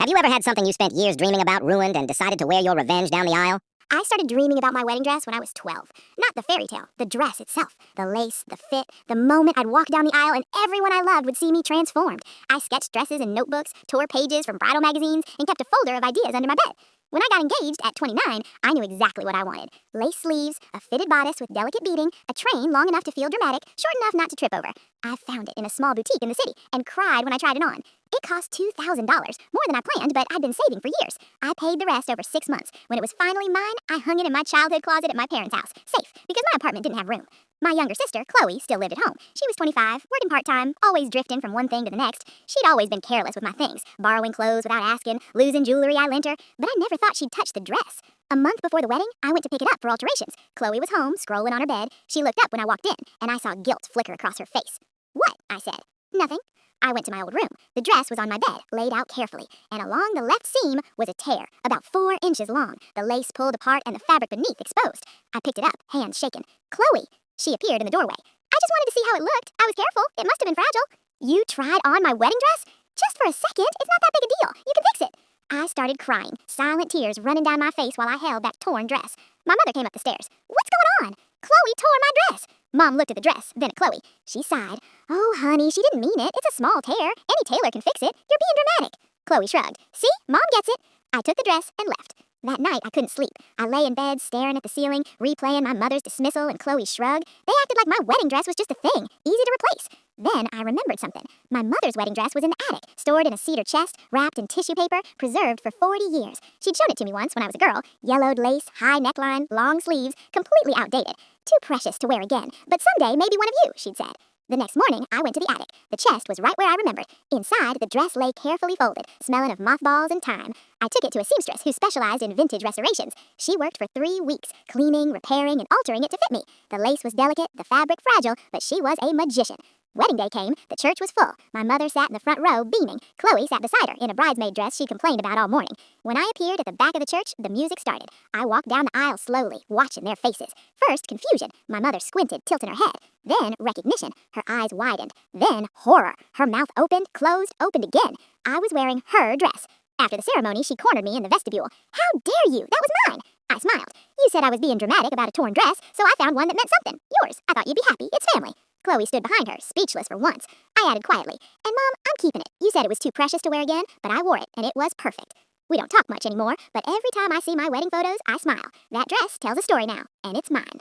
Have you ever had something you spent years dreaming about ruined and decided to wear your revenge down the aisle? I started dreaming about my wedding dress when I was 12. Not the fairy tale, the dress itself. The lace, the fit, the moment I'd walk down the aisle and everyone I loved would see me transformed. I sketched dresses in notebooks, tore pages from bridal magazines, and kept a folder of ideas under my bed. When I got engaged at 29, I knew exactly what I wanted. Lace sleeves, a fitted bodice with delicate beading, a train long enough to feel dramatic, short enough not to trip over. I found it in a small boutique in the city and cried when I tried it on. It cost $2,000, more than I planned, but I'd been saving for years. I paid the rest over 6 months. When it was finally mine, I hung it in my childhood closet at my parents' house, safe, because my apartment didn't have room. My younger sister, Chloe, still lived at home. She was 25, working part-time, always drifting from one thing to the next. She'd always been careless with my things, borrowing clothes without asking, losing jewelry I lent her, but I never thought she'd touch the dress. A month before the wedding, I went to pick it up for alterations. Chloe was home, scrolling on her bed. She looked up when I walked in, and I saw guilt flicker across her face. "What?" I said. "Nothing." I went to my old room. The dress was on my bed, laid out carefully, and along the left seam was a tear, about 4 inches long, the lace pulled apart and the fabric beneath exposed. I picked it up, hands shaking. "Chloe!" She appeared in the doorway. "I just wanted to see how it looked. I was careful. It must have been fragile." "You tried on my wedding dress? Just for a second? It's not that big a deal. You can fix it." I started crying, silent tears running down my face while I held that torn dress. My mother came up the stairs. "What's going on?" "Chloe tore my dress." Mom looked at the dress, then at Chloe. She sighed. "Oh, honey, she didn't mean it. It's a small tear. Any tailor can fix it. You're being dramatic." Chloe shrugged. "See? Mom gets it." I took the dress and left. That night, I couldn't sleep. I lay in bed, staring at the ceiling, replaying my mother's dismissal and Chloe's shrug. They acted like my wedding dress was just a thing, easy to replace. Then I remembered something. My mother's wedding dress was in the attic, stored in a cedar chest, wrapped in tissue paper, preserved for 40 years. She'd shown it to me once when I was a girl. Yellowed lace, high neckline, long sleeves, completely outdated. Too precious to wear again, but someday maybe one of you, she'd said. The next morning, I went to the attic. The chest was right where I remembered. Inside, the dress lay carefully folded, smelling of mothballs and thyme. I took it to a seamstress who specialized in vintage restorations. She worked for 3 weeks, cleaning, repairing, and altering it to fit me. The lace was delicate, the fabric fragile, but she was a magician. Wedding day came. The church was full. My mother sat in the front row, beaming. Chloe sat beside her, in a bridesmaid dress she complained about all morning. When I appeared at the back of the church, the music started. I walked down the aisle slowly, watching their faces. First, confusion. My mother squinted, tilting her head. Then, recognition. Her eyes widened. Then, horror. Her mouth opened, closed, opened again. I was wearing her dress. After the ceremony, she cornered me in the vestibule. "How dare you? That was mine!" I smiled. "You said I was being dramatic about a torn dress, so I found one that meant something. Yours. I thought you'd be happy. It's family." Chloe stood behind her, speechless for once. I added quietly, "And Mom, I'm keeping it. You said it was too precious to wear again, but I wore it, and it was perfect." We don't talk much anymore, but every time I see my wedding photos, I smile. That dress tells a story now, and it's mine.